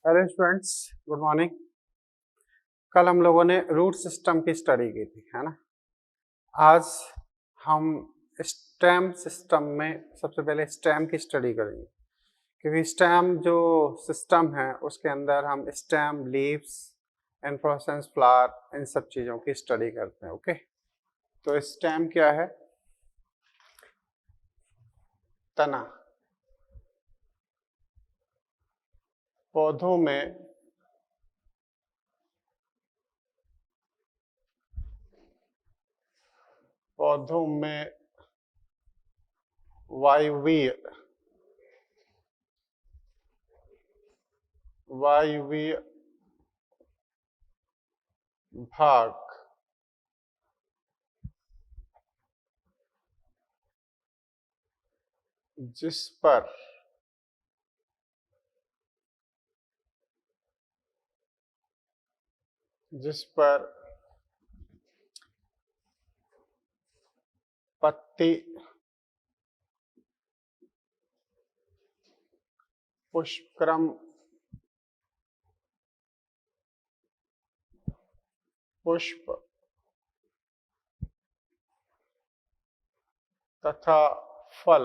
Hello students, good morning. कल हम लोगों ने रूट सिस्टम की स्टडी की थी, है ना। आज हम स्टेम सिस्टम में सबसे पहले स्टेम की स्टडी करेंगे, क्योंकि स्टेम जो सिस्टम है उसके अंदर हम स्टेम, लीव्स, इन्फ्लोरेसेंस, फ्लावर, इन सब चीज़ों की स्टडी करते हैं। ओके, तो स्टेम क्या है? तना। पौधों में वायवीय भाग जिस पर पत्ती, पुष्पक्रम, पुष्प तथा फल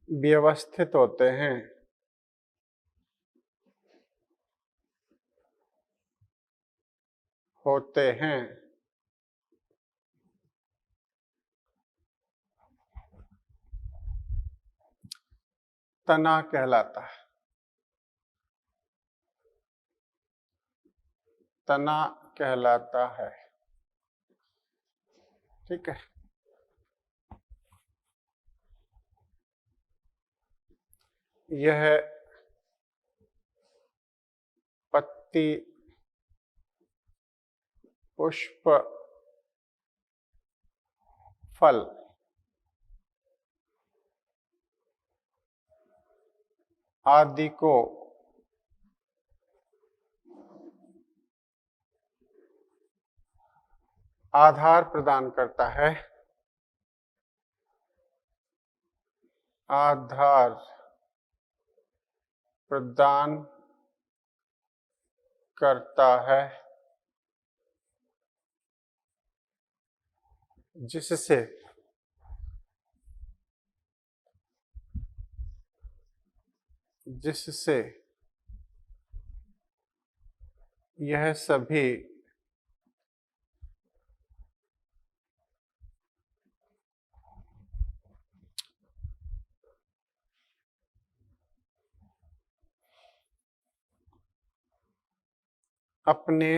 व्यवस्थित होते हैं। तना कहलाता है। तना कहलाता है, ठीक है। यह पत्ती, पुष्प, फल आदि को आधार प्रदान करता है। आधार प्रदान करता है जिससे यह सभी अपने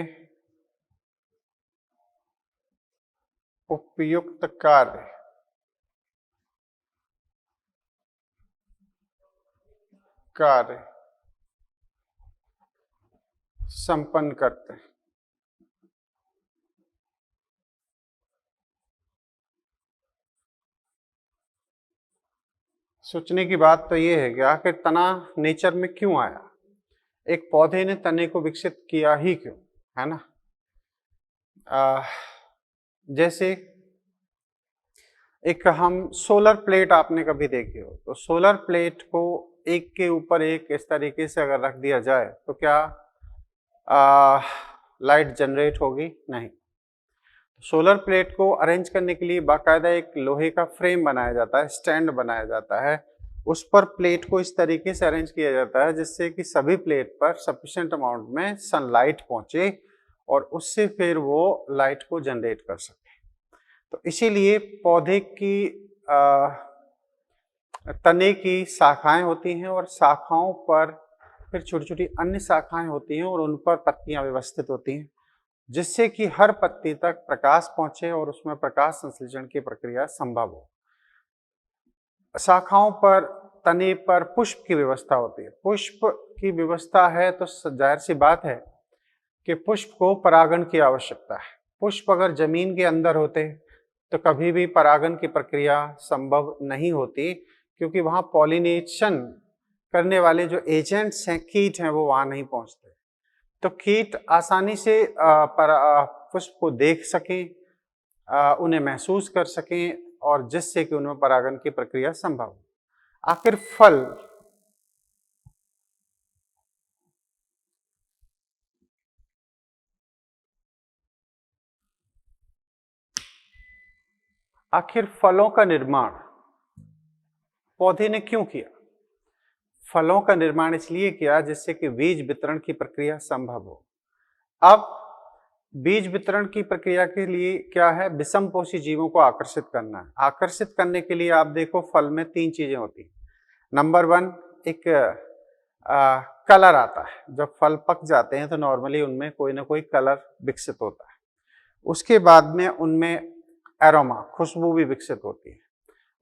उपयुक्त कार्य संपन्न करते हैं। सोचने की बात तो ये है कि आखिर तना नेचर में क्यों आया, एक पौधे ने तने को विकसित किया ही क्यों, है ना। जैसे एक हम सोलर प्लेट आपने कभी देखी हो, तो सोलर प्लेट को एक के ऊपर एक इस तरीके से अगर रख दिया जाए तो क्या लाइट जनरेट होगी? नहीं। सोलर प्लेट को अरेंज करने के लिए बाकायदा एक लोहे का फ्रेम बनाया जाता है, स्टैंड बनाया जाता है, उस पर प्लेट को इस तरीके से अरेंज किया जाता है जिससे कि सभी प्लेट पर सफिशिएंट अमाउंट में सनलाइट पहुंचे और उससे फिर वो लाइट को जनरेट कर सके। तो इसीलिए पौधे की तने की शाखाएं होती हैं और शाखाओं पर फिर छोटी छोटी अन्य शाखाएं होती हैं और उन पर पत्तियां व्यवस्थित होती हैं जिससे कि हर पत्ती तक प्रकाश पहुंचे और उसमें प्रकाश संश्लेषण की प्रक्रिया संभव हो। शाखाओं पर, तने पर पुष्प की व्यवस्था होती है। पुष्प की व्यवस्था है तो जाहिर सी बात है कि पुष्प को परागण की आवश्यकता है। पुष्प अगर जमीन के अंदर होते तो कभी भी परागण की प्रक्रिया संभव नहीं होती, क्योंकि वहां पॉलिनेशन करने वाले जो एजेंट्स हैं, कीट हैं, वो वहां नहीं पहुंचते। तो कीट आसानी से पुष्प को देख सकें, उन्हें महसूस कर सकें और जिससे कि उनमें परागण की प्रक्रिया संभव हो। आखिर फलों का निर्माण पौधे ने क्यों किया? फलों का निर्माण इसलिए किया जिससे कि बीज वितरण की प्रक्रिया संभव हो। अब बीज वितरण की प्रक्रिया के लिए क्या है? विषमपोषी जीवों को आकर्षित करना है। आकर्षित करने के लिए आप देखो फल में 3 चीजें होती हैं। नंबर 1, एक कलर आता है। जब फल पक जाते हैं तो नॉर्मली उनमें कोई ना कोई कलर विकसित होता है। उसके बाद में उनमें एरोमा, खुशबू भी विकसित होती है।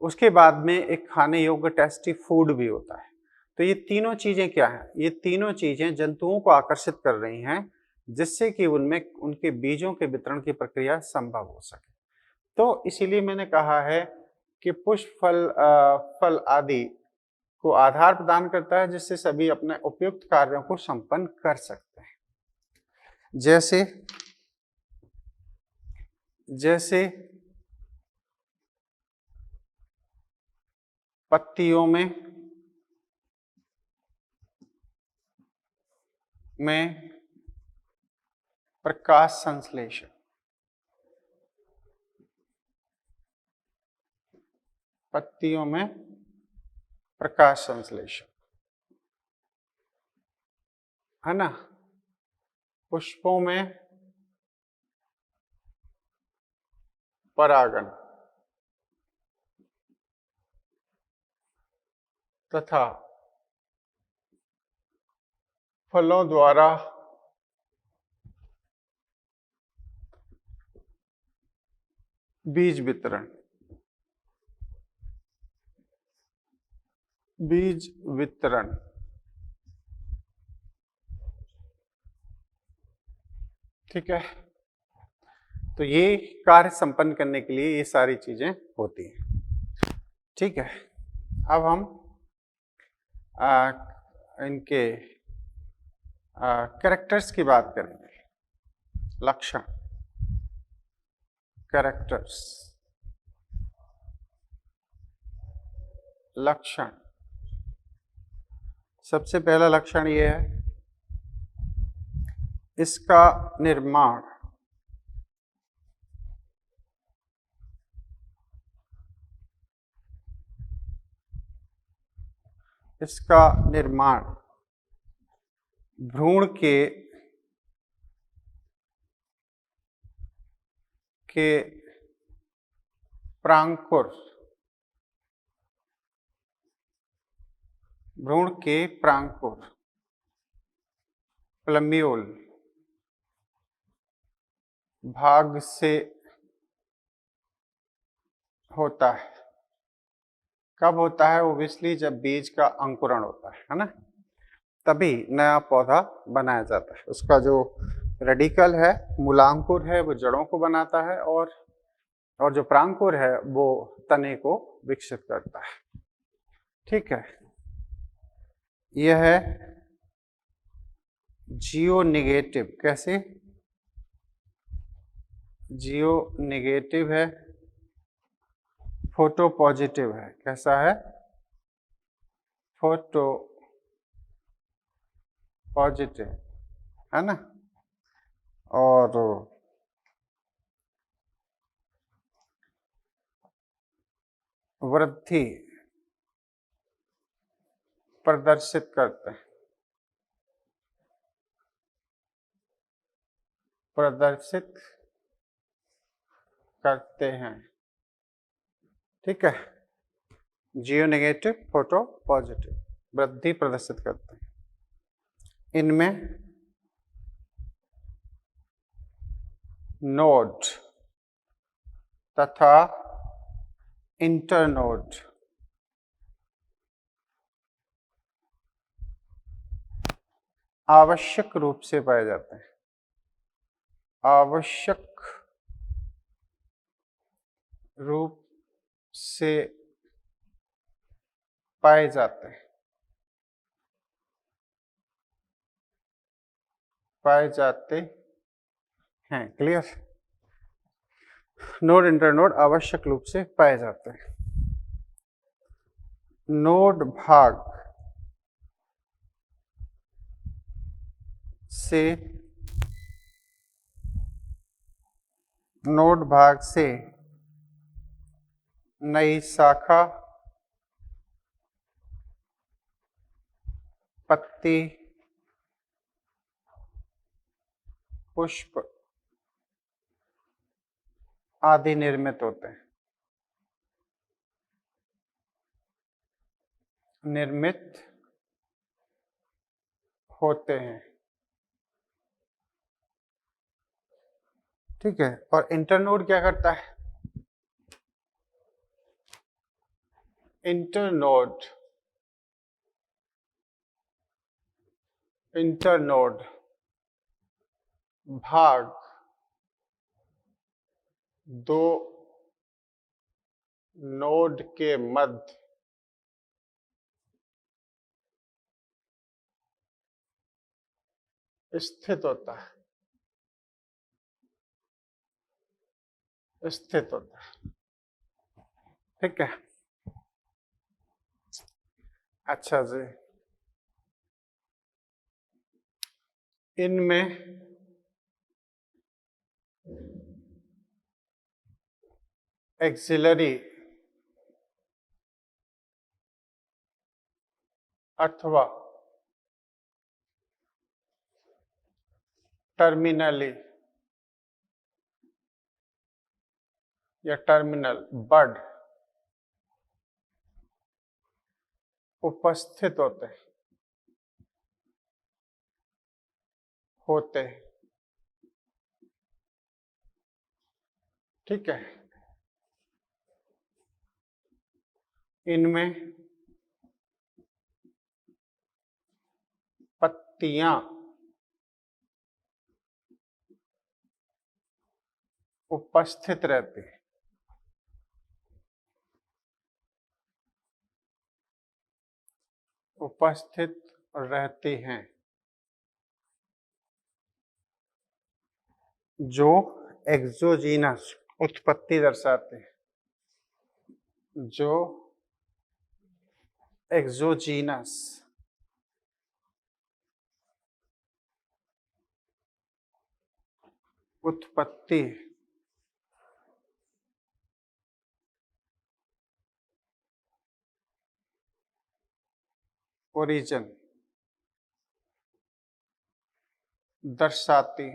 उसके बाद में एक खाने योग्य टेस्टी फूड भी होता है। तो ये तीनों चीजें क्या हैं? ये तीनों चीजें जंतुओं को आकर्षित कर रही हैं जिससे कि उनमें उनके बीजों के वितरण की प्रक्रिया संभव हो सके। तो इसीलिए मैंने कहा है कि पुष्प फल आदि को आधार प्रदान करता है जिससे सभी अपने उपयुक्त कार्यों को संपन्न कर सकते हैं। जैसे पत्तियों में प्रकाश संश्लेषण, पत्तियों में प्रकाश संश्लेषण, है ना? पुष्पों में परागण तथा फलों द्वारा बीज वितरण, ठीक है। तो ये कार्य संपन्न करने के लिए ये सारी चीजें होती हैं। ठीक है, अब हम इनके कैरेक्टर्स की बात करेंगे। लक्षण, कैरेक्टर्स, लक्षण। सबसे पहला लक्षण ये है इसका निर्माण। इसका निर्माण भ्रूण के प्रांकुर, भ्रूण के प्रांकुर, प्लम्यूल भाग से होता है। कब होता है? ओब्वियसली जब बीज का अंकुरण होता है ना, तभी नया पौधा बनाया जाता है। उसका जो रेडिकल है, मूलांकुर है, वो जड़ों को बनाता है और जो प्रांकुर है वो तने को विकसित करता है। ठीक है, यह है जियो नेगेटिव। कैसे? जियो नेगेटिव है, फोटो पॉजिटिव है। कैसा है? फोटो पॉजिटिव, है ना? और वृद्धि प्रदर्शित करते हैं, प्रदर्शित करते हैं। ठीक है, जियो नेगेटिव, फोटो पॉजिटिव, वृद्धि प्रदर्शित करते हैं। इनमें नोड तथा इंटरनोड आवश्यक रूप से पाए जाते हैं। आवश्यक रूप से पाए जाते हैं, पाए जाते हैं। क्लियर? नोड इंटरनोड आवश्यक रूप से पाए जाते हैं। नोड भाग से नई शाखा, पत्ती, पुष्प आदि निर्मित होते हैं। ठीक है, और इंटरनोड क्या करता है? इंटरनोड भाग दो नोड के मध्य स्थित होता है। ठीक है, अच्छा जी। इनमें एक्सिलरी अथवा टर्मिनली या टर्मिनल बड उपस्थित होते हैं। ठीक है, इनमें पत्तियां उपस्थित रहती हैं। जो एक्सोजीनस उत्पत्ति दर्शाते हैं। जो एक्सोजीनस उत्पत्ति ओरिजिन दर्शाती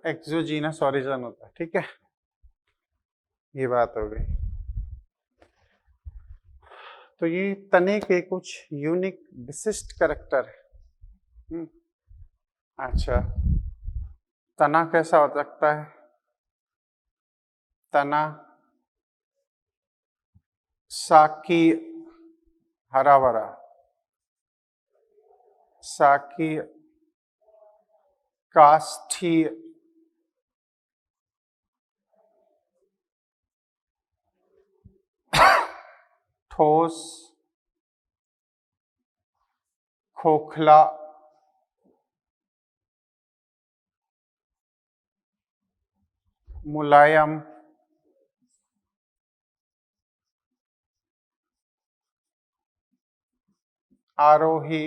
एक्सोजीनस ओरिजिन होता है। ठीक है, ये बात हो गई। तो ये तने के कुछ यूनिक विशिष्ट कैरेक्टर है। अच्छा, तना कैसा हो सकता है? तना साकी हरा भरा, साकी काष्ठी ठोस खोखला मुलायम आरोही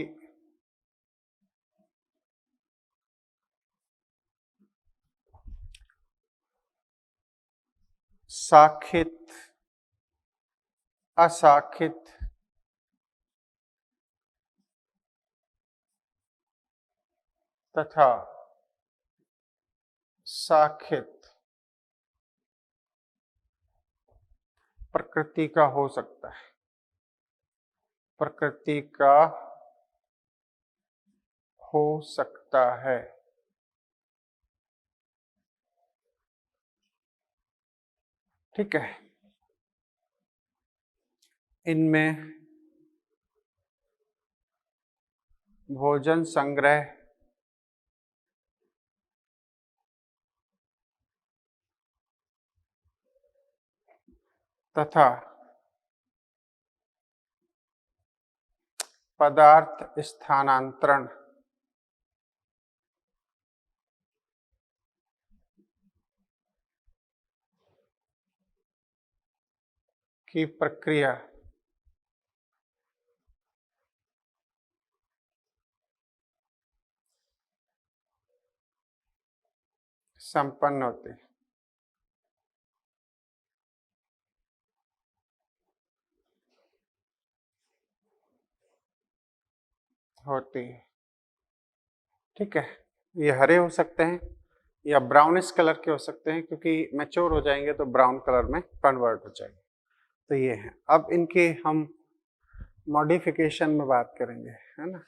शाखित अशाखित तथा शाखित प्रकृति का हो सकता है। प्रकृति का हो सकता है। ठीक है, इनमें भोजन संग्रह तथा पदार्थ स्थानांतरण की प्रक्रिया संपन्न होती है। ठीक है, ये हरे हो सकते हैं या ब्राउनिश कलर के हो सकते हैं, क्योंकि मैच्योर हो जाएंगे तो ब्राउन कलर में कन्वर्ट हो जाएंगे। तो ये है। अब इनके हम मॉडिफिकेशन में बात करेंगे, है ना।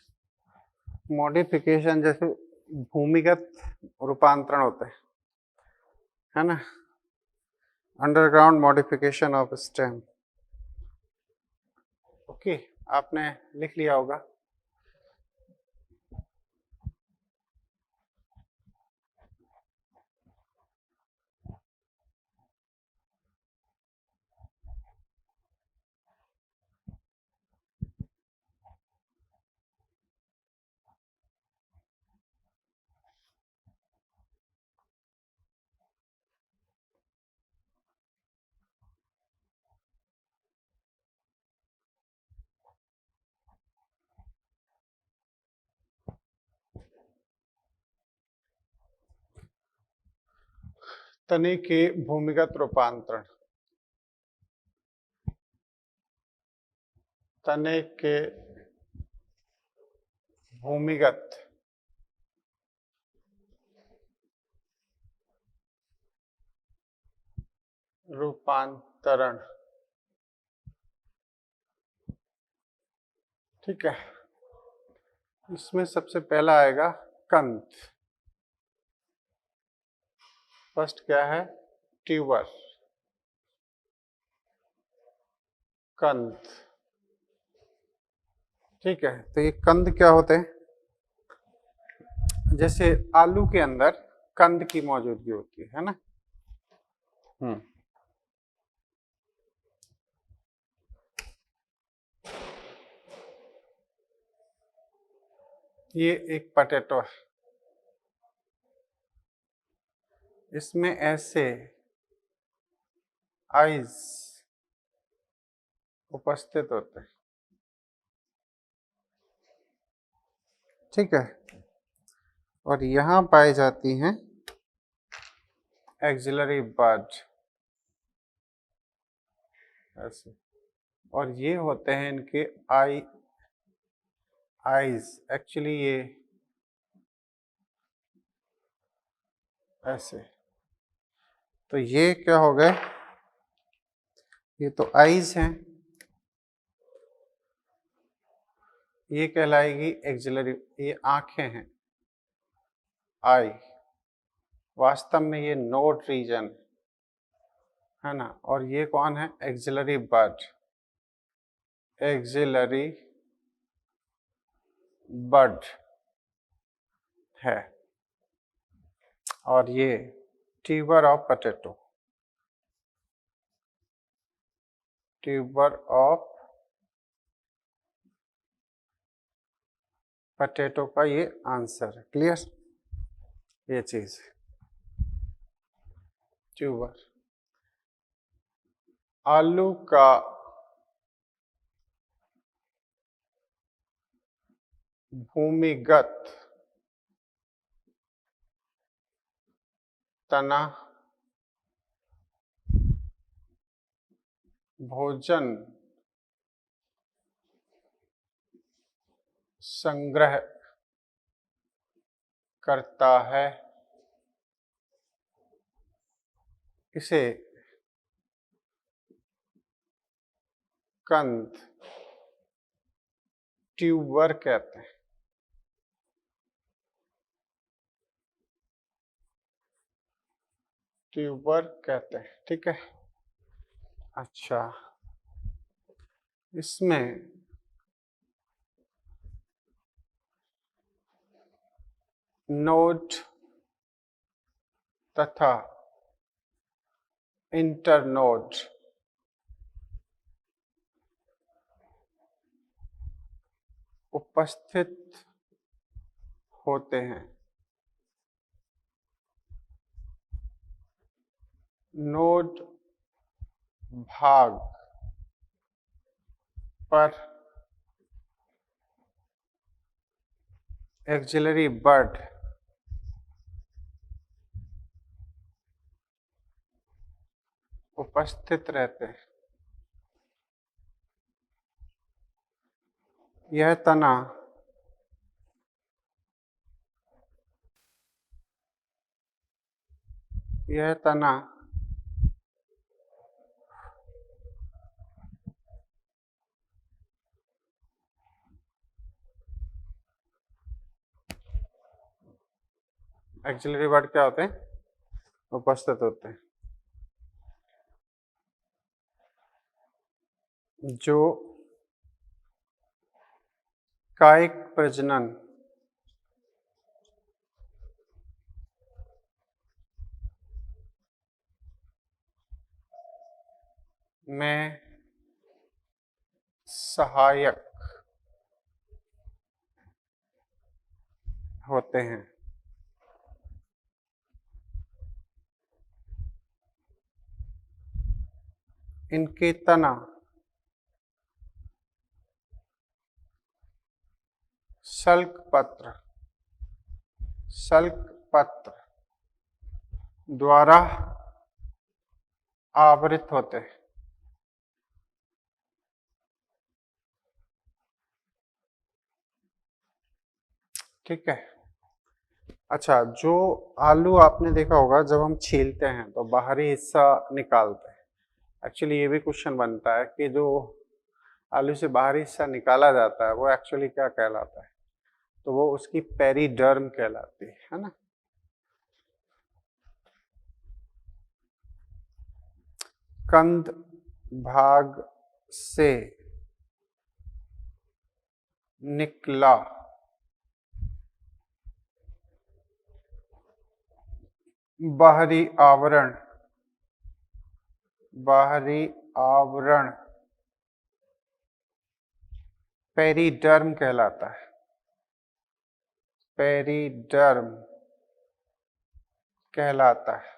मॉडिफिकेशन जैसे भूमिगत रूपांतरण होते हैं, है ना, underground modification of stem. Okay, आपने लिख लिया होगा। तने के भूमिगत रूपांतरण, तने के भूमिगत रूपांतरण। ठीक है, इसमें सबसे पहला आएगा कंद। फर्स्ट क्या है? ट्यूबर, कंद। ठीक है, तो ये कंद क्या होते हैं? जैसे आलू के अंदर कंद की मौजूदगी होती है ना। ये एक पोटैटो है, इसमें ऐसे आइज उपस्थित होते हैं। ठीक है, और यहां पाई जाती हैं एक्सिलरी बड ऐसे, और ये होते हैं इनके आइज। एक्चुअली ये ऐसे, तो ये क्या हो गए? ये तो आइज हैं, ये कहलाएगी एक्सिलरी, ये आंखें हैं आई। वास्तव में ये नोड रीजन है ना, और ये कौन है? एक्सिलरी बड, एक्सिलरी बड है, और ये tuber of potato, tuber of potato का ये आंसर है। क्लियर? ये चीज ट्यूबर। आलू का भूमिगत तना भोजन संग्रह करता है, इसे कंद ट्यूबर कहते हैं। ट्यूबर कहते हैं। ठीक है, अच्छा, इसमें नोड तथा इंटरनोड उपस्थित होते हैं। नोड भाग पर एक्सिलरी बड उपस्थित रहते हैं। यह तना एक्सिलरी वर्ड क्या होते हैं? उपस्थित होते हैं। जो कायिक प्रजनन में सहायक होते हैं। इनके तना सल्क पत्र द्वारा आवृत होते हैं। ठीक है। अच्छा, जो आलू आपने देखा होगा जब हम छीलते हैं तो बाहरी हिस्सा निकालते हैं। एक्चुअली ये भी क्वेश्चन बनता है कि जो आलू से बाहरी हिस्सा निकाला जाता है वो एक्चुअली क्या कहलाता है? तो वो उसकी पेरिडर्म कहलाती है ना। कंद भाग से निकला बाहरी आवरण पेरिडर्म कहलाता है। पेरिडर्म कहलाता है।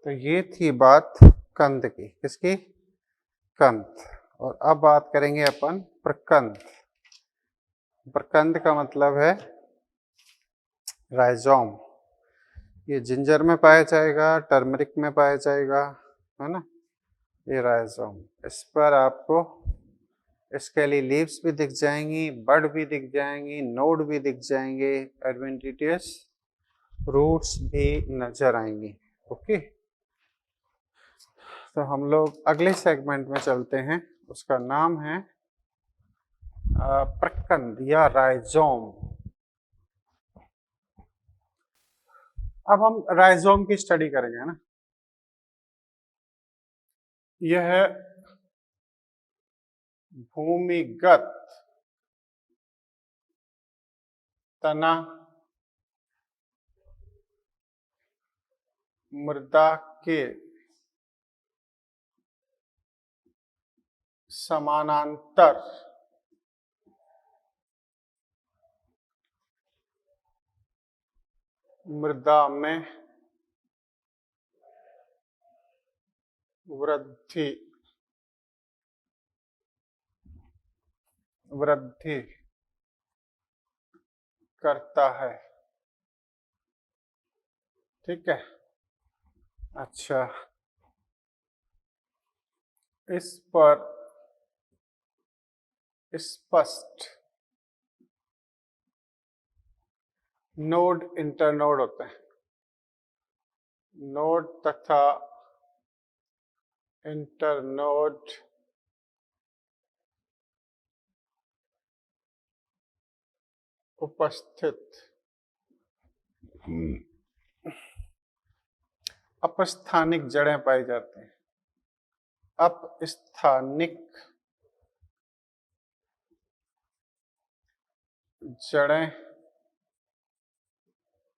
तो ये थी बात कंद की। किसकी? कंद। और अब बात करेंगे अपन प्रकंद। प्रकंद का मतलब है राइजोम। ये जिंजर में पाया जाएगा, टर्मरिक में पाया जाएगा, है ना। ये राइजोम। इस पर आपको इसके लिए लीव्स भी दिख जाएंगी, बड भी दिख जाएंगी, नोड भी दिख जाएंगे, एडवेंटिटियस रूट्स भी नजर आएंगी। ओके। तो हम लोग अगले सेगमेंट में चलते हैं। उसका नाम है प्रकंद या राइजोम। अब हम राइजोम की स्टडी करेंगे ना। यह है भूमिगत तना मृदा के समानांतर मृदा में वृद्धि करता है। ठीक है। अच्छा, इस पर स्पष्ट नोड इंटरनोड होते हैं। नोड तथा इंटरनोड उपस्थित अपस्थानिक जड़ें पाई जाती हैं। अपस्थानिक जड़ें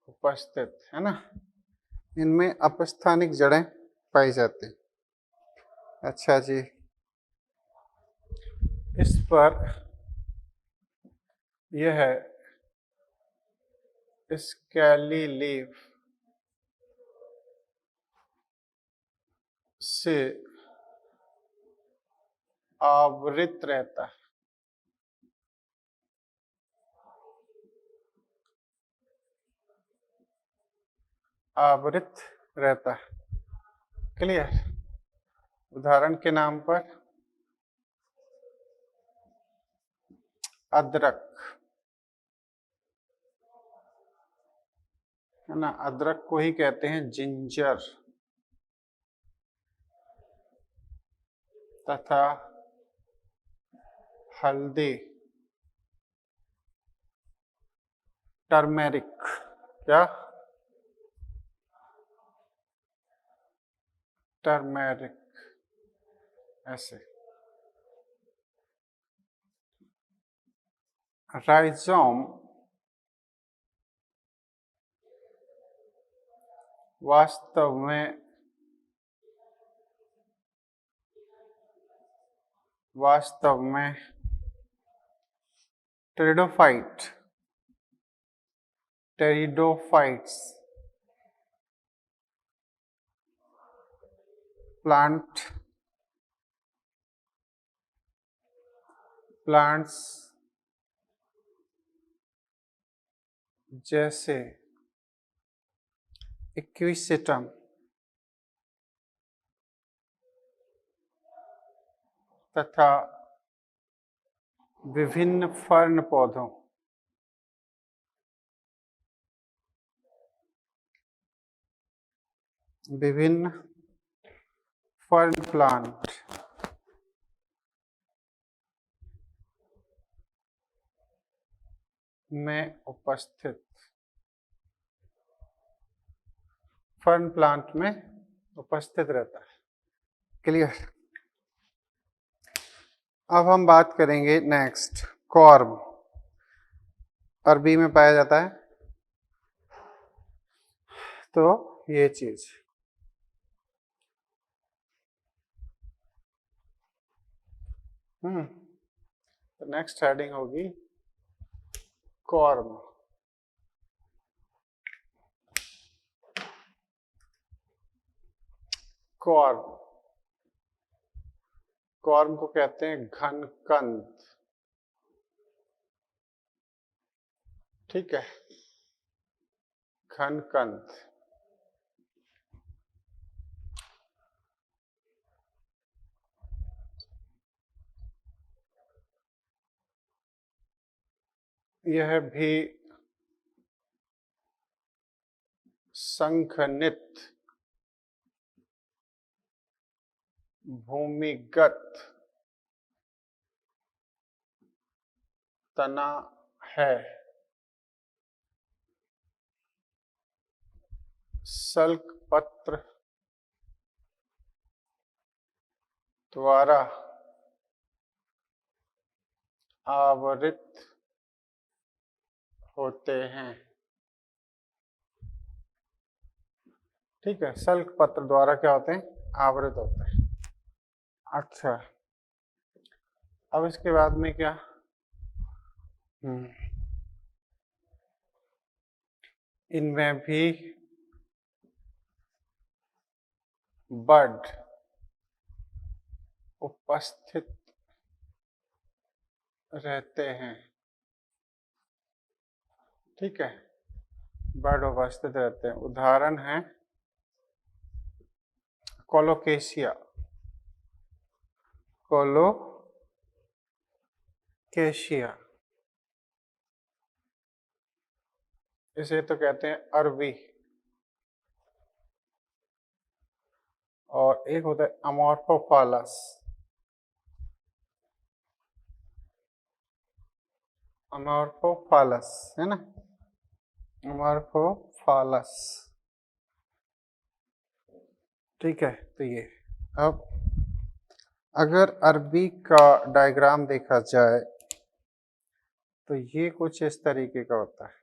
उपस्थित है ना। इनमें अपस्थानिक जड़ें पाई जाती हैं। अच्छा जी, इस पर यह है स्केली लीफ से आवृत रहता है। आवृत रहता है। क्लियर? उदाहरण के नाम पर अदरक, है ना, अदरक को ही कहते हैं जिंजर, तथा हल्दी टर्मेरिक, क्या? टर्मेरिक, ऐसे। राइजोम वास्तव में टेरिडोफाइट्स प्लांट्स जैसे इक्विसेटम तथा विभिन्न फर्न पौधों विभिन्न फर्न प्लांट में उपस्थित, फर्न प्लांट में उपस्थित रहता है। क्लियर? अब हम बात करेंगे नेक्स्ट, कॉर्म। अरबी में पाया जाता है, तो ये चीज तो नेक्स्ट हेडिंग होगी कॉर्म। कॉर्म, कॉर्म को कहते हैं घनकंद। ठीक है, घनकंद। यह भी संघनित भूमिगत तना है। सल्क पत्र द्वारा आवृत होते हैं। ठीक है, सल्क पत्र द्वारा क्या होते हैं? आवृत होते हैं। अच्छा, अब इसके बाद में क्या? इनमें भी बड उपस्थित रहते हैं। ठीक है, बड उपस्थित रहते हैं। उदाहरण है कोलोकेशिया, कोलोकेशिया, इसे तो कहते हैं अरबी। और एक होता है अमोर्फोफालस, अमोर्फोफालस, है ना, अमोर्फोफालस। ठीक है, तो ये अब अगर अरबी का डायग्राम देखा जाए तो ये कुछ इस तरीके का होता है।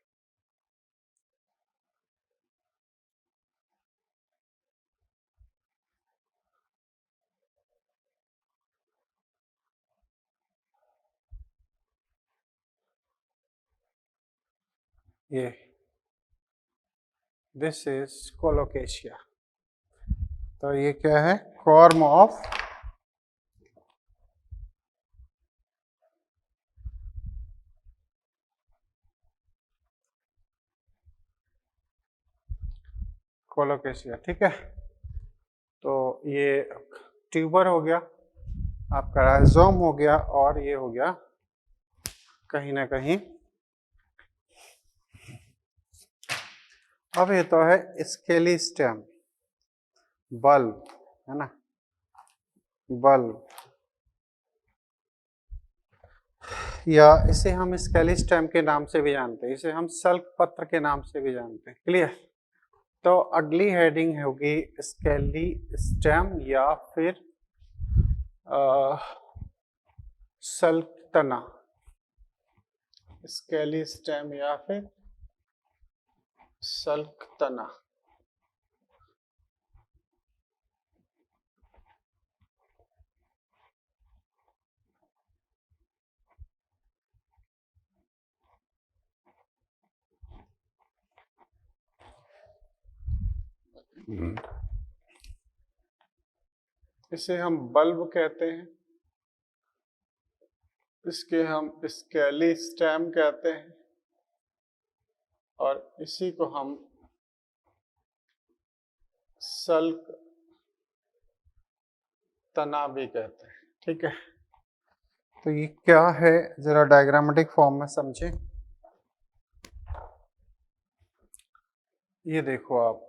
ये दिस इज कोलोकेशिया। तो ये क्या है? कॉर्म ऑफ कोलोकेशिया, ठीक है। तो ये ट्यूबर हो गया, आपका राइजोम हो गया, और ये हो गया कहीं ना कहीं, अब ये तो है स्केली स्टेम, बल्ब, है ना, बल्ब, या इसे हम स्केली स्टेम के नाम से भी जानते हैं, इसे हम सल्क पत्र के नाम से भी जानते हैं। क्लियर? तो अगली हेडिंग होगी स्केली स्टेम या फिर सल्क तना, स्केली स्टेम या फिर सल्क तना। इसे हम बल्ब कहते हैं, इसके हम स्केली स्टेम कहते हैं, और इसी को हम सल्क तना भी कहते हैं, ठीक है। तो ये क्या है, जरा डायग्रामेटिक फॉर्म में समझें। ये देखो आप,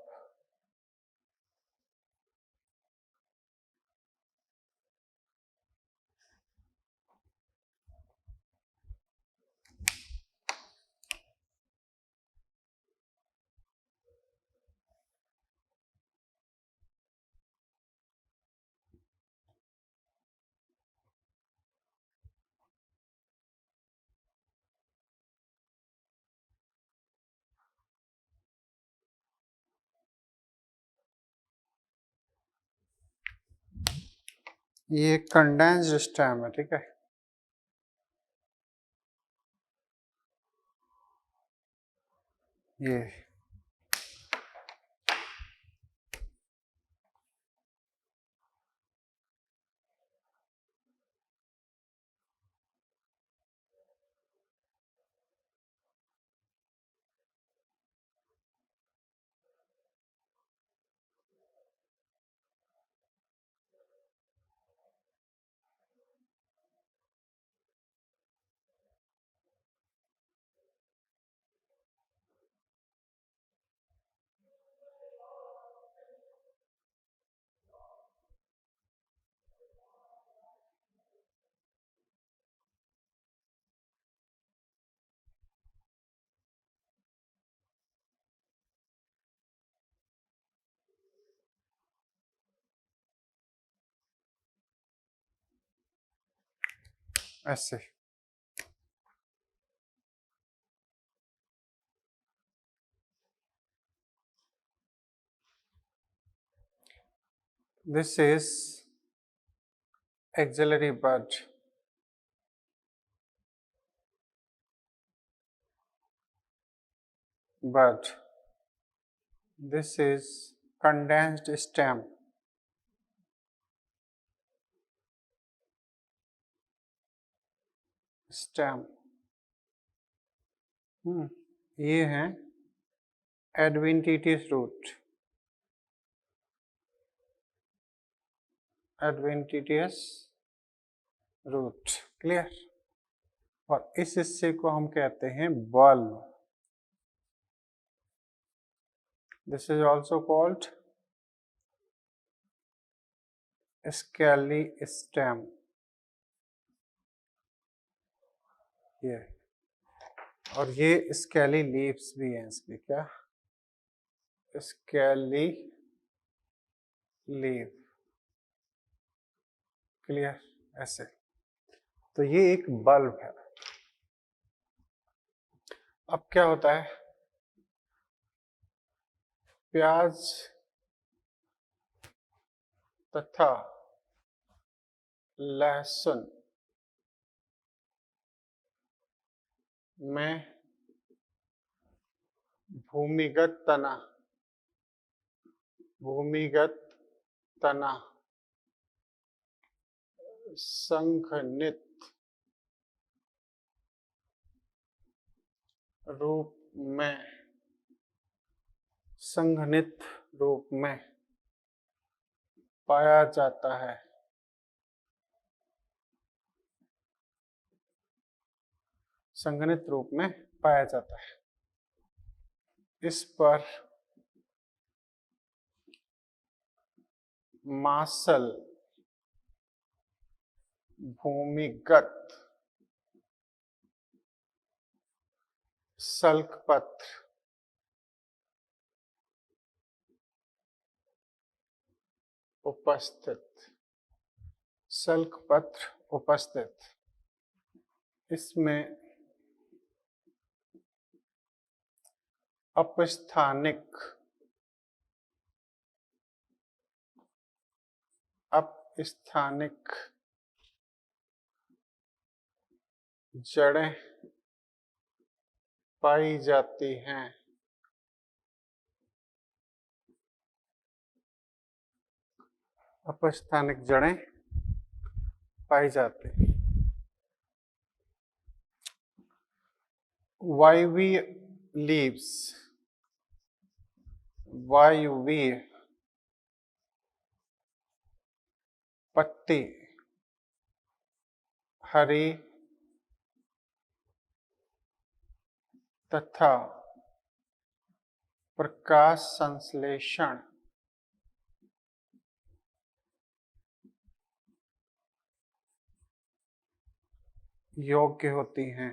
ये कंडेंस्ड स्टेम है, ठीक है। ये ऐसे, this is axillary bud, but this is condensed stem, stem। ये है adventitious root, adventitious root, clear. और इस हिस्से को हम कहते हैं bulb, this is also called scaly stem. ये और ये स्केली लीव्स भी हैं इसके, क्या, स्केली लीव, क्लियर, ऐसे। तो ये एक बल्ब है। अब क्या होता है, प्याज तथा लहसुन में भूमिगत तना, भूमिगत तना संघनित रूप में, संघनित रूप में पाया जाता है। संघनित रूप में पाया जाता है। इस पर मार्शल भूमिगत सल्कपत्र उपस्थित, सल्कपत्र उपस्थित। इसमें अपस्थानिक जड़ें पाई जाती हैं। अपस्थानिक जड़ें पाई जाती हैं। वायवीय लीव्स, वायवीय पत्ती हरी तथा प्रकाश संश्लेषण योग्य होती हैं।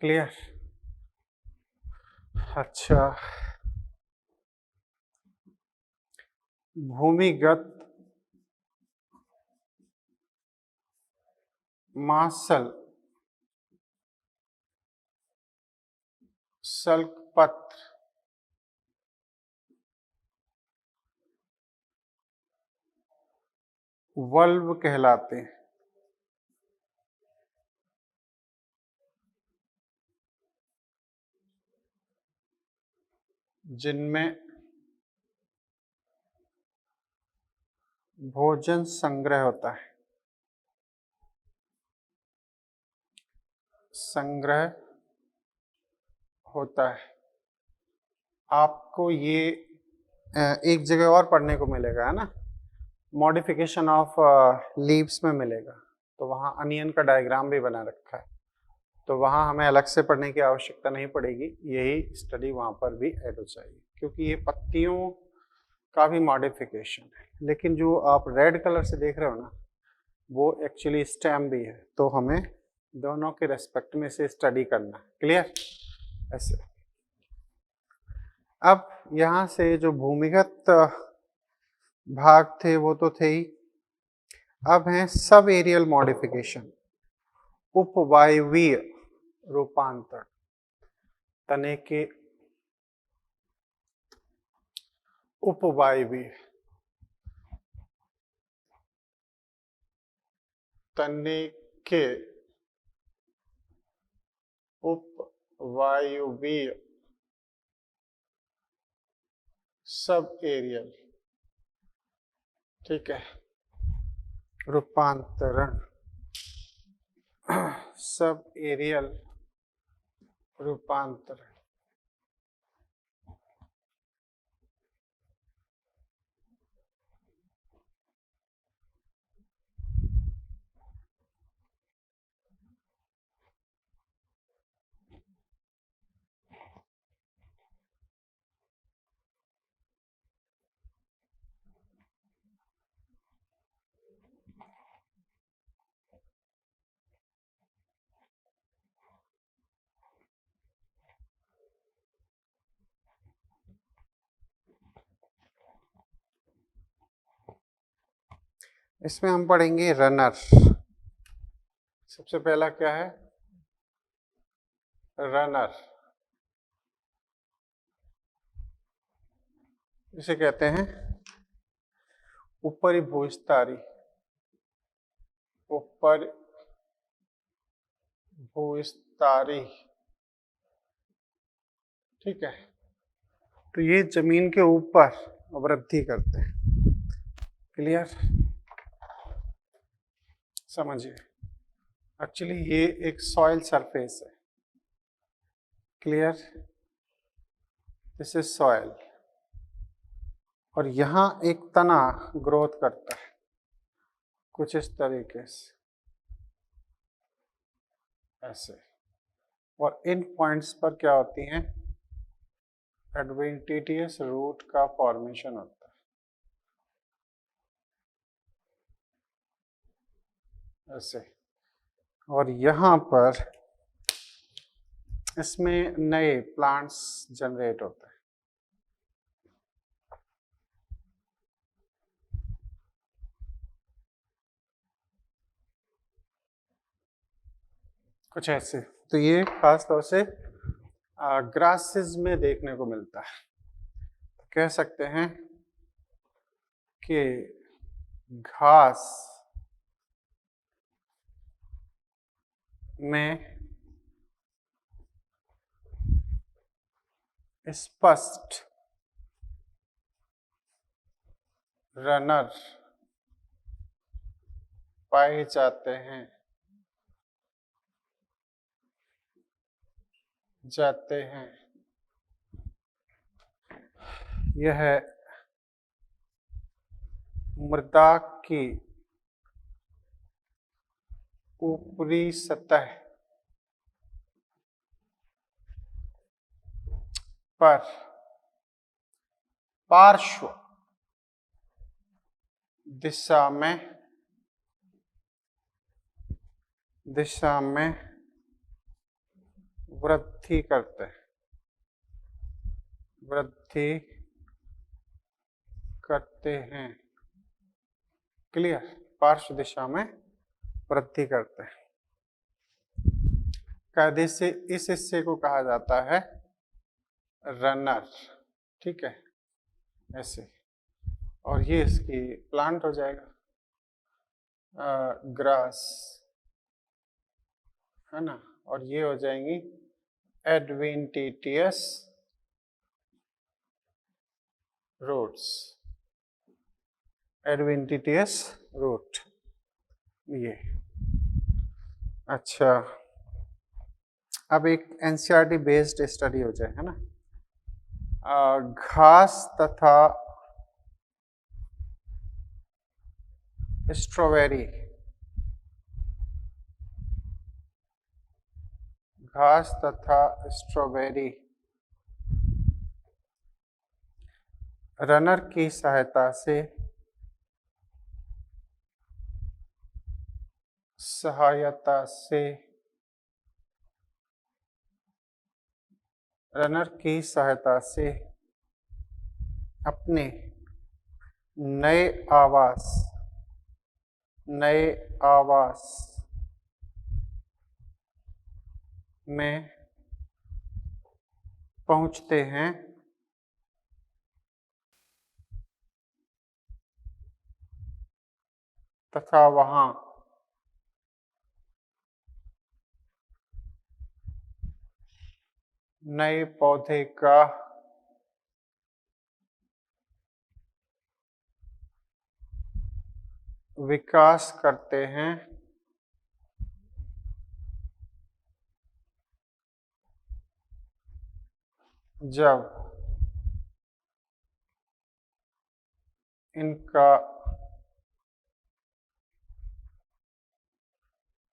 क्लियर? अच्छा, भूमिगत मार्शल सल्कपत्र वल्व कहलाते हैं। जिनमें भोजन संग्रह होता है। आपको ये एक जगह और पढ़ने को मिलेगा, है ना, मॉडिफिकेशन ऑफ लीव्स में मिलेगा। तो वहाँ अनियन का डायग्राम भी बना रखा है, तो वहाँ हमें अलग से पढ़ने की आवश्यकता नहीं पड़ेगी, यही स्टडी वहाँ पर भी ऐड हो जाएगी, क्योंकि ये पत्तियों का भी मॉडिफिकेशन है। लेकिन जो आप रेड कलर से देख रहे हो ना, वो एक्चुअली स्टेम भी है, तो हमें दोनों के रेस्पेक्ट में से स्टडी करना है। क्लियर? ऐसे अब यहाँ से जो भूमिगत भाग थे वो तो थे ही, अब है सब एरियल मॉडिफिकेशन, उपवायवीय रूपांतरण। तने के उपवायवीय, तने के उपवायवीय सब एरियल, ठीक है, रूपांतरण, सब एरियल रूपांतरण। इसमें हम पढ़ेंगे रनर। सबसे पहला क्या है? रनर। इसे कहते हैं ऊपरी भूविस्तारी, ऊपर भूविस्तारी, ठीक है। तो ये जमीन के ऊपर वृद्धि करते हैं। क्लियर? समझिए, एक्चुअली ये एक सॉइल सरफेस है। क्लियर? दिस इज सॉइल और यहाँ एक तना ग्रोथ करता है कुछ इस तरीके से, ऐसे। और इन पॉइंट्स पर क्या होती हैं? एडवेंटिटियस रूट का फॉर्मेशन होता है, ऐसे। और यहाँ पर इसमें नए प्लांट्स जनरेट होते हैं। कुछ ऐसे। तो ये खास तौर से ग्रासेस में देखने को मिलता है। तो कह सकते हैं कि घास में स्पष्ट रनर पाए जाते हैं यह मृदा की ऊपरी सतह पर पार्श्व दिशा में वृद्धि करते हैं। क्लियर? पार्श्व दिशा में वृद्धि करते हैं। कायदे से इस हिस्से को कहा जाता है रनर। ठीक है, ऐसे। और ये इसकी प्लांट हो जाएगा, ग्रास, है ना। और ये हो जाएंगी एडवेंटिटियस रूट्स, एडवेंटिटियस रूट। ये अच्छा, अब एक एनसीईआरटी बेस्ड स्टडी हो जाए, है ना। घास तथा स्ट्रॉबेरी, घास तथा स्ट्रॉबेरी रनर की सहायता से अपने नए आवास में पहुंचते हैं तथा वहां नए पौधे का विकास करते हैं, जब इनका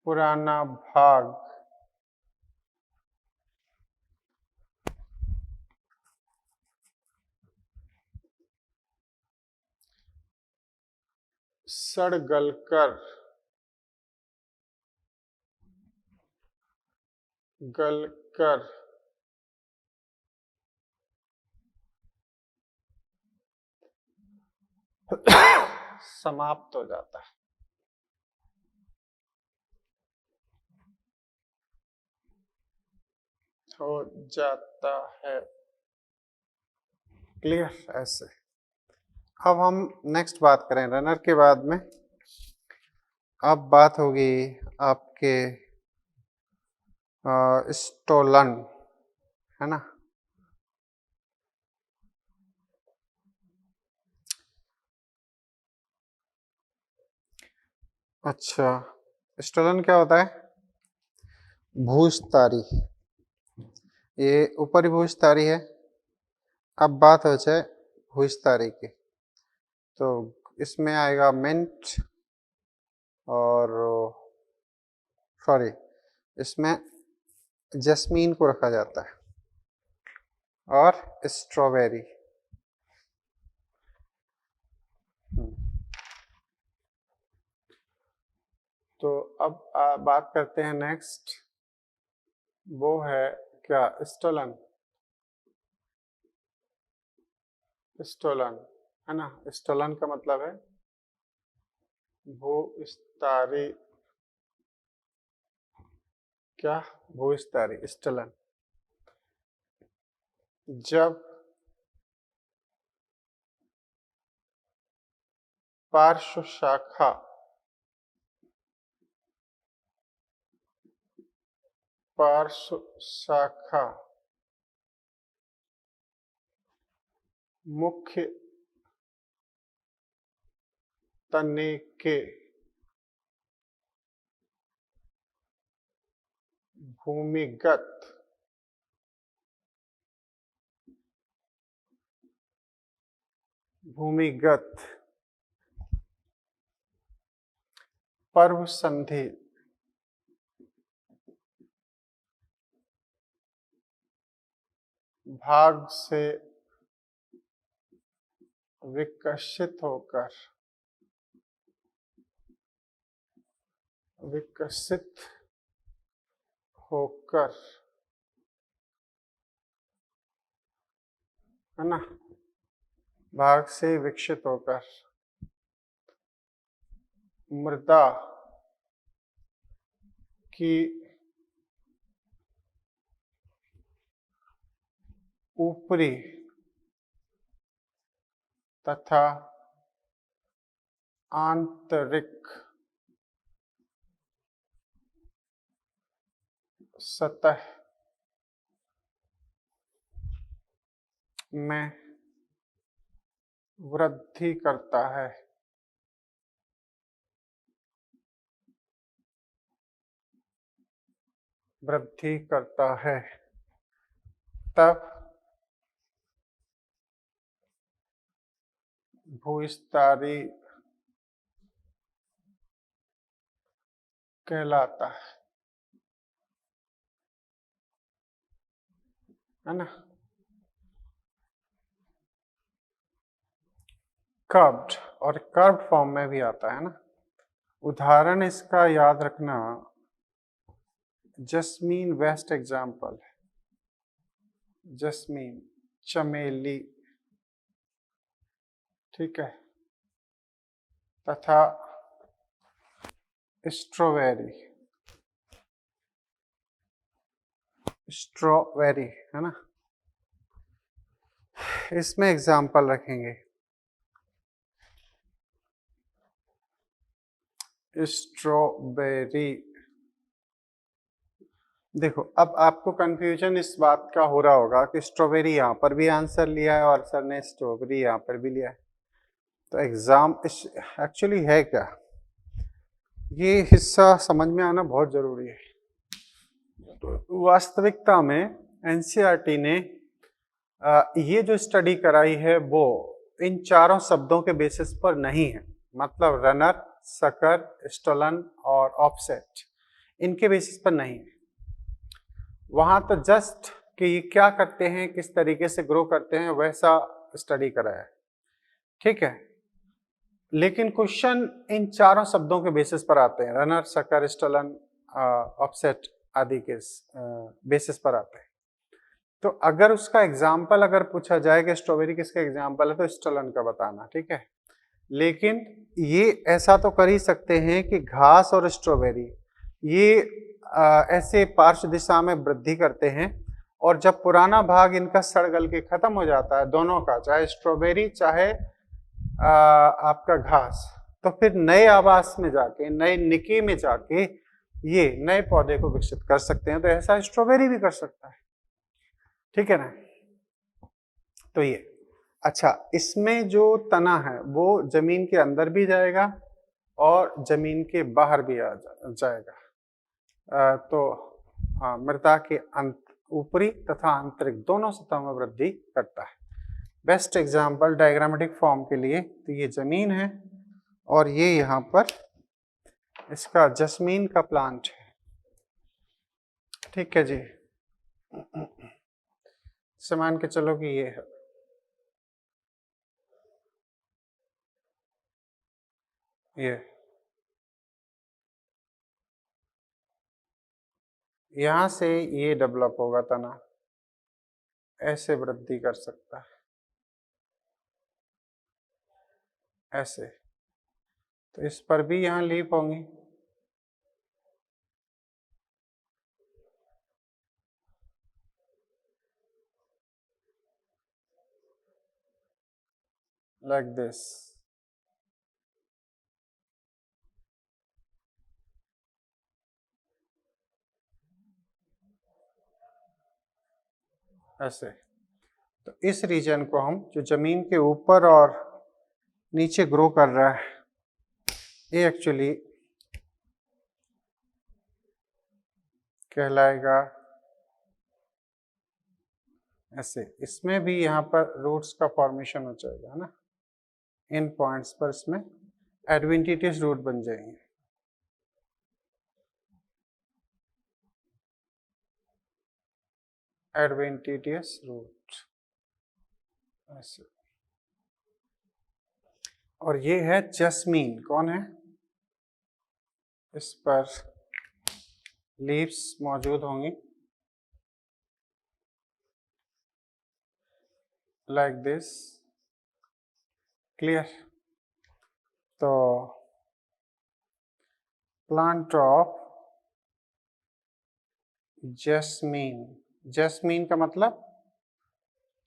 पुराना भाग सड़ गलकर समाप्त हो जाता है। क्लियर? ऐसे। अब हम नेक्स्ट बात करें रनर के बाद में। अब बात होगी आपके स्टोलन, है ना। अच्छा, स्टोलन क्या होता है? भूस्तारी। ये ऊपरी भूस्तारी है। अब बात हो जाए भूस्तारी की, तो इसमें आएगा मिंट और सॉरी, इसमें जैस्मीन को रखा जाता है और स्ट्रॉबेरी। तो अब बात करते हैं नेक्स्ट, वो है क्या? स्टोलन। स्टोलन है ना, स्टोलन का मतलब है भूस्तारी। क्या? भूस्तारी, स्टोलन। जब पार्श्व शाखा मुख्य तने के भूमिगत पर्व संधि भाग से विकसित होकर है ना, भाग से विकसित होकर मृदा की ऊपरी तथा आंतरिक सतह में वृद्धि करता है। तब भूस्तारी कहलाता है ना। कर्व्ड और कर्व्ड फॉर्म में भी आता है ना। उदाहरण इसका याद रखना, जस्मीन बेस्ट एग्जाम्पल है। जस्मीन, चमेली, ठीक है, तथा स्ट्रॉबेरी है ना, इसमें एग्जाम्पल रखेंगे। स्ट्रॉबेरी, देखो अब आपको कंफ्यूजन इस बात का हो रहा होगा कि स्ट्रॉबेरी यहाँ पर भी आंसर लिया है और सर ने स्ट्रॉबेरी यहाँ पर भी लिया है, तो एग्जाम एक्चुअली है क्या, ये हिस्सा समझ में आना बहुत जरूरी है। तो वास्तविकता में एनसीईआरटी ने ये जो स्टडी कराई है वो इन चारों शब्दों के बेसिस पर नहीं है, मतलब रनर, सकर, स्टोलन और ऑफसेट, इनके बेसिस पर नहीं है। वहां तो जस्ट कि ये क्या करते हैं, किस तरीके से ग्रो करते हैं, वैसा स्टडी कराया है, ठीक है। लेकिन क्वेश्चन इन चारों शब्दों के बेसिस पर आते हैं, रनर, सकर, स्टोलन, ऑफसेट आदि के बेसिस पर आते हैं। तो अगर उसका एग्जाम्पल अगर पूछा जाए कि स्ट्रॉबेरी किसका एग्जाम्पल है, तो स्टोलन का बताना, ठीक है। लेकिन ये ऐसा तो कर ही सकते हैं कि घास और स्ट्रॉबेरी ये ऐसे पार्श्व दिशा में वृद्धि करते हैं, और जब पुराना भाग इनका सड़ गल के खत्म हो जाता है, दोनों का, चाहे स्ट्रॉबेरी चाहे आपका घास, तो फिर नए आवास में जाके, नए निकी में जाके ये नए पौधे को विकसित कर सकते हैं। तो ऐसा स्ट्रॉबेरी भी कर सकता है, ठीक है ना। तो ये अच्छा, इसमें जो तना है वो जमीन के अंदर भी जाएगा और जमीन के बाहर भी आ जाएगा। तो मृदा के ऊपरी तथा आंतरिक दोनों सतहों में वृद्धि करता है। बेस्ट एग्जाम्पल डायग्रामेटिक फॉर्म के लिए तो ये जमीन है और ये यहाँ पर इसका जस्मीन का प्लांट है। ठीक है जी, से मान के चलो कि ये है, ये यहां से ये डेवलप होगा तना, ऐसे वृद्धि कर सकता है, ऐसे। तो इस पर भी यहां लीफ होंगी। Like this. ऐसे। तो इस रीजन को हम, जो जमीन के ऊपर और नीचे ग्रो कर रहा है, ये एक्चुअली कहलाएगा ऐसे। इसमें भी यहाँ पर रूट्स का फॉर्मेशन हो जाएगा, है ना। इन पॉइंट्स पर इसमें एडवेंटिटियस रूट बन जाएंगे। एडवेंटिटियस रूट ऐसे। और ये है जस्मीन। कौन है? इस पर लीव्स मौजूद होंगी लाइक दिस। क्लियर? तो प्लांट ऑफ जस्मीन, जस्मीन का मतलब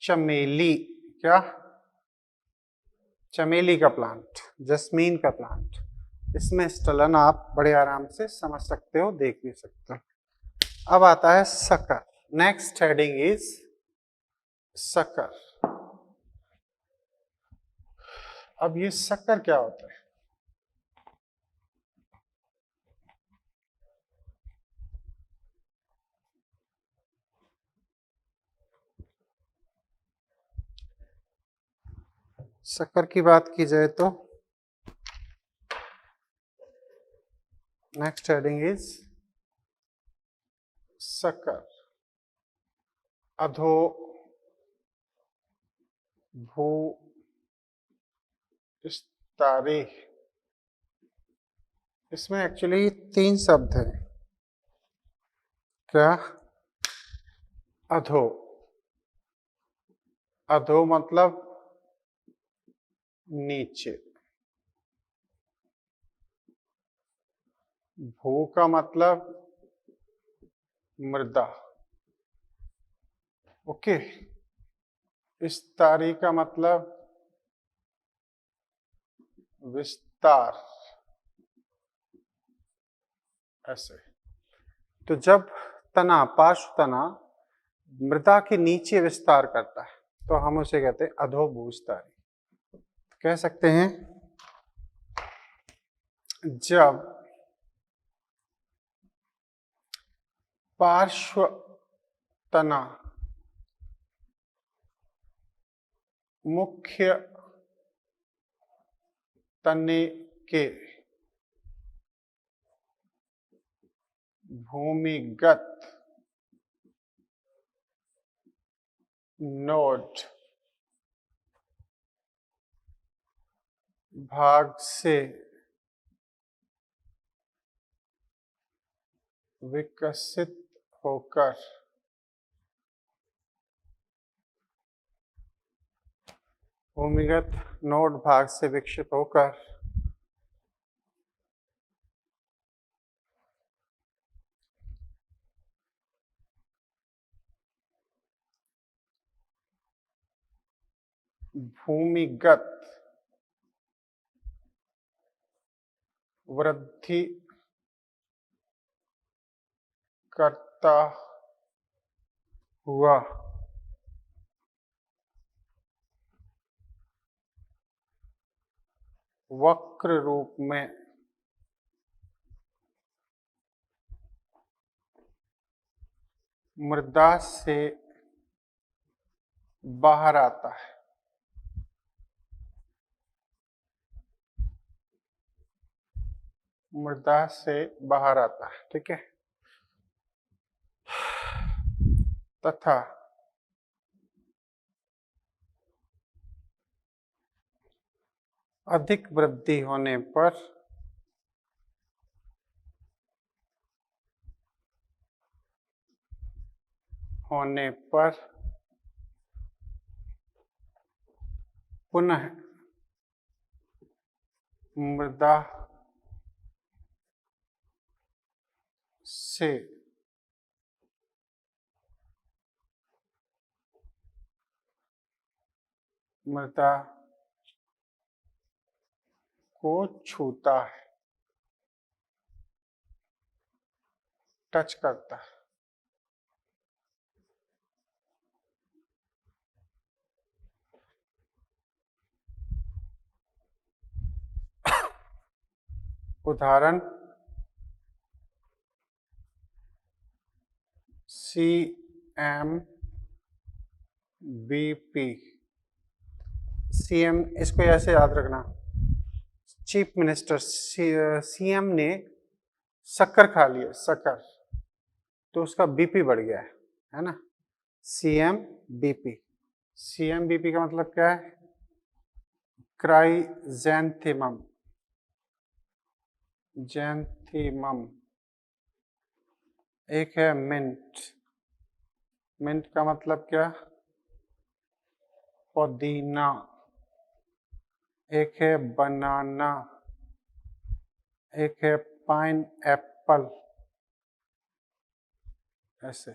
चमेली। क्या? चमेली का प्लांट, जस्मीन का प्लांट। इसमें स्टलन आप बड़े आराम से समझ सकते हो, देख भी सकते हो। अब आता है शक्कर। नेक्स्ट हेडिंग इज शक्कर। अब ये शक्कर क्या होता है? शक्कर की बात की जाए तो नेक्स्ट हेडिंग इज शक्कर। अधो भू स्तरी। इसमें एक्चुअली 3 शब्द हैं। क्या? अधो। अधो मतलब नीचे। भू का मतलब मृदा। ओके। स्तरी का मतलब विस्तार। ऐसे। तो जब तना, पार्श्व तना मृदा के नीचे विस्तार करता है तो हम उसे कहते हैं अधोभूस्तरी। कह सकते हैं जब पार्श्व तना मुख्य तने के भूमिगत नोड भाग से विकसित होकर भूमिगत नोड भाग से विकसित होकर भूमिगत वृद्धि करता हुआ वक्र रूप में मृदा से बाहर आता है। मृदा से बाहर आता है, ठीक है। तथा अधिक वृद्धि होने पर पुनः मृदा से मृदा को छूता है, टच करता है। उदाहरण CMBP। CM इसको ऐसे याद रखना, चीफ मिनिस्टर। CM ने शक्कर खा लिया, शक्कर, तो उसका बीपी बढ़ गया है ना। CMBP। CMBP का मतलब क्या है? क्राइजेंथेमम। जेंथीमम। एक है मिंट। मिंट का मतलब क्या? पुदीना। एक है बनाना। एक है पाइन एप्पल। ऐसे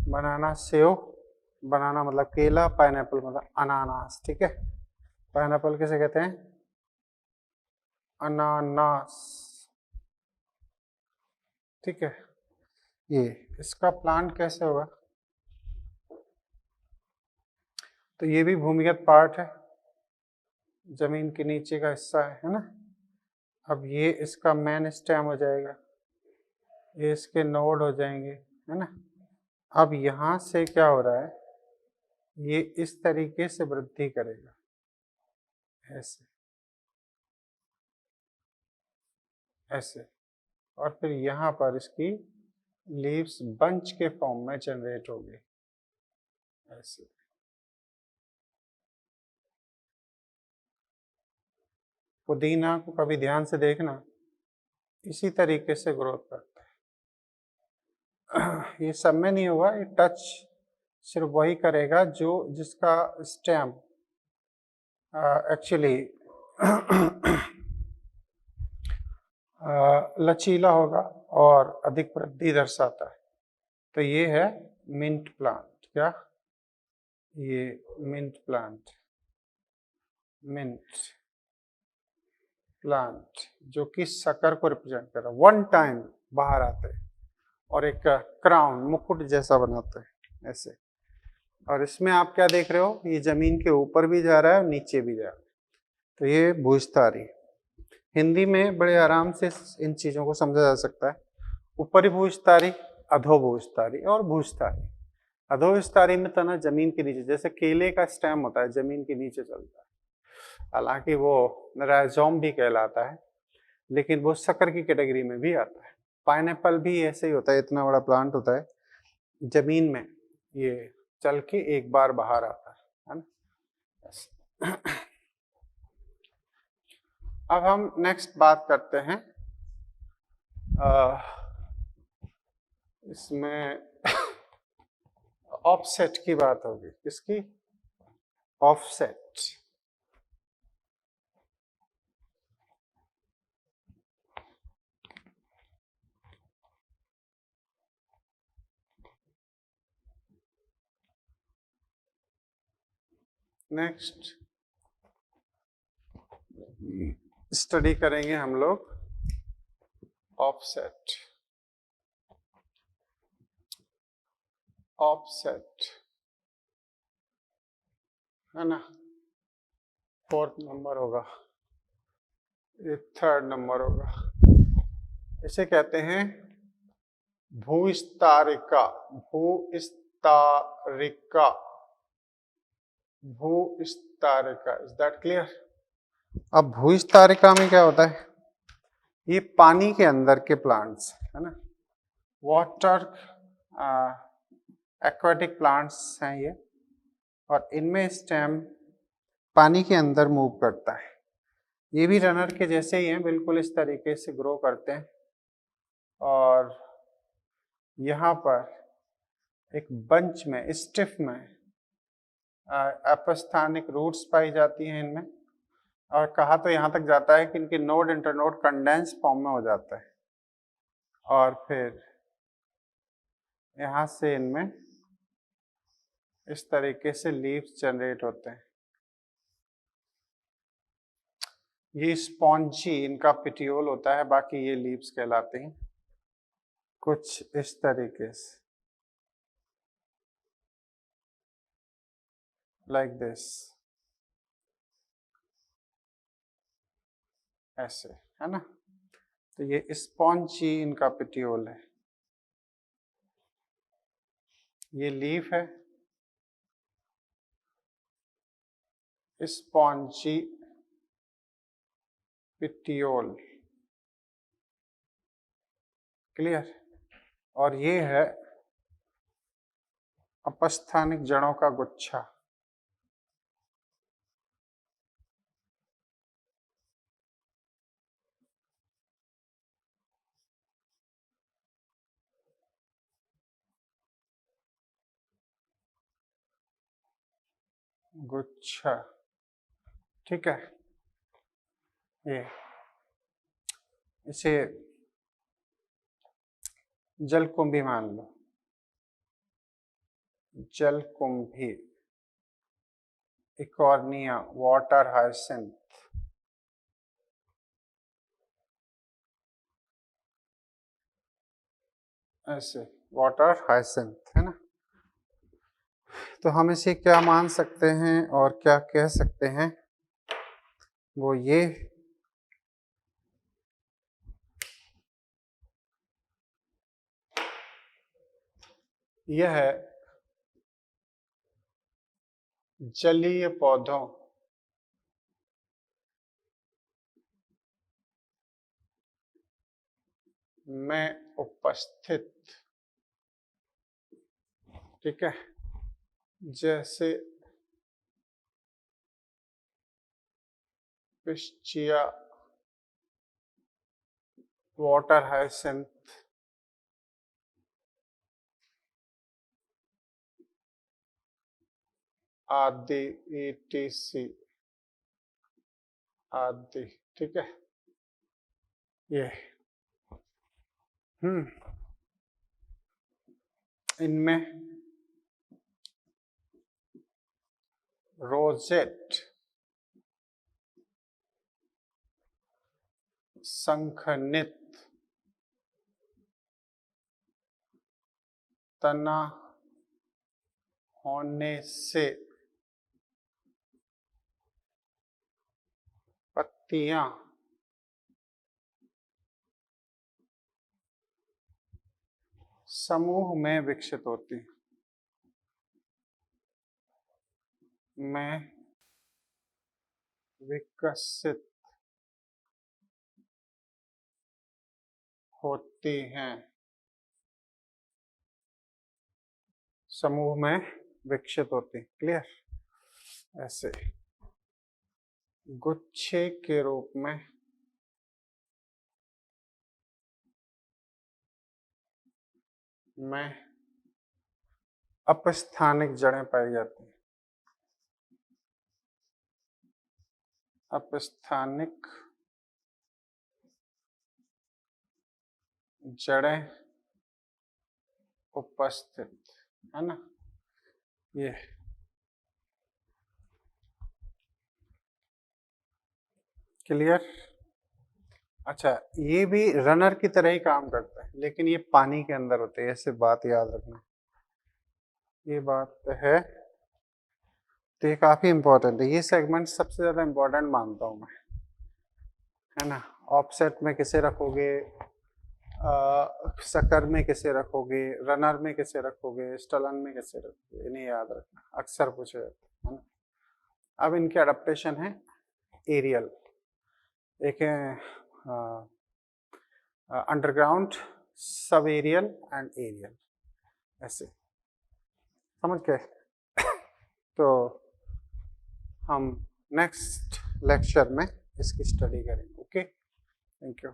बनाना सेव, बनाना मतलब केला, पाइन एप्पल मतलब अनानास, ठीक है। पाइन एप्पल किसे कहते हैं? अनानास, ठीक है। ये इसका प्लांट कैसे होगा? तो ये भी भूमिगत पार्ट है, जमीन के नीचे का हिस्सा है ना। अब ये इसका मेन स्टेम हो जाएगा, ये इसके नोड हो जाएंगे, है ना। अब यहां से क्या हो रहा है, ये इस तरीके से वृद्धि करेगा, ऐसे ऐसे, और फिर यहाँ पर इसकी लीव्स बंच के फॉर्म में जनरेट होगी, ऐसे। पुदीना को कभी ध्यान से देखना, इसी तरीके से ग्रोथ करता है। ये सब में नहीं होगा, ये टच सिर्फ वही करेगा जो जिसका स्टेम एक्चुअली लचीला होगा और अधिक वृद्धि दर्शाता है। तो ये है मिंट प्लांट। क्या? ये मिंट प्लांट, मिंट प्लांट जो कि शक्कर को रिप्रेजेंट कर रहा है, वन टाइम बाहर आते हैं और एक क्राउन, मुकुट जैसा बनाते हैं ऐसे। और इसमें आप क्या देख रहे हो, ये जमीन के ऊपर भी जा रहा है और नीचे भी जा रहा है। तो ये भूस्थारी, हिंदी में बड़े आराम से इन चीजों को समझा जा सकता है। ऊपरी भूस्थारी, अधोभूस्थारी और भूस्थारी। अधोविस्तारी में तना जमीन के नीचे, जैसे केले का स्टेम होता है जमीन के नीचे चलता है, हालांकि वो राइजोम भी कहलाता है, लेकिन वो शक्कर की कैटेगरी में भी आता है। पाइनएप्पल भी ऐसे ही होता है, इतना बड़ा प्लांट होता है, जमीन में ये चल के एक बार बाहर आता है ना। अब हम नेक्स्ट बात करते हैं, इसमें ऑफसेट की बात होगी। किसकी? ऑफसेट। नेक्स्ट स्टडी करेंगे हम लोग ऑफसेट। ऑफसेट है ना, 4th नंबर होगा, ये 3rd नंबर होगा। इसे कहते हैं भूस्तारिका, भूस्तारिका, भूस्तारिका, इज दैट क्लियर? अब भूस्तारिका में क्या होता है? ये पानी के अंदर के प्लांट्स है ना, वाटर एक्वाटिक प्लांट्स हैं ये, और इनमें स्टेम पानी के अंदर मूव करता है। ये भी रनर के जैसे ही हैं, बिल्कुल इस तरीके से ग्रो करते हैं। और यहाँ पर एक बंच में, स्टिफ में अपस्थानिक रूट्स पाई जाती हैं इनमें, और कहा तो यहाँ तक जाता है कि इनके नोड इंटरनोड कंडेंस फॉर्म में हो जाता है, और फिर यहाँ से इनमें इस तरीके से लीव्स जनरेट होते हैं। ये स्पॉन्जी इनका पिटियोल होता है, बाकी ये लीव्स कहलाते हैं, कुछ इस तरीके से, लाइक दिस, ऐसे है ना। तो ये स्पॉन्जी इनका पिटियोल है, ये लीफ है, स्पॉन्जी पिटियोल, क्लियर? और ये है अपस्थानिक जड़ों का गुच्छा, गुच्छा, ठीक है। ये इसे जलकुंभी मान लो, जलकुंभी, इकॉर्निया, वाटर हाइसिंथ, ऐसे वाटर हाइसिंथ है ना। तो हम इसे क्या मान सकते हैं और क्या कह सकते हैं, वो ये यह है जलीय पौधों में उपस्थित, ठीक है, जैसे पिस्चिया, वाटर हाइसिंथ, आदि, ETC आदि, ठीक है। ये इनमें रोजेट, संखनित तना होने से पत्तियां समूह में विकसित होती हैं, में विकसित होती हैं, समूह में विकसित होती, क्लियर? ऐसे गुच्छे के रूप में अपस्थानिक जड़ें पाई जाती हैं, अपस्थानिक जड़ें उपस्थित, है ना। ये क्लियर? अच्छा, ये भी रनर की तरह ही काम करता है, लेकिन ये पानी के अंदर होते हैं, ऐसे बात याद रखना, ये बात है। तो ये काफी इंपॉर्टेंट है, ये सेगमेंट सबसे ज्यादा इंपॉर्टेंट मानता हूं मैं, है ना। ऑफसेट में किसे रखोगे, सकर में कैसे रखोगे, रनर में कैसे रखोगे, स्टलन में कैसे रखोगे, इन्हें याद रखना, अक्सर पूछे जाते हैं ना। अब इनके अडेप्टेशन है एरियल, एक है underground, sub aerial and aerial, ऐसे समझ गए। तो हम नेक्स्ट लेक्चर में इसकी स्टडी करेंगे। Okay, thank you.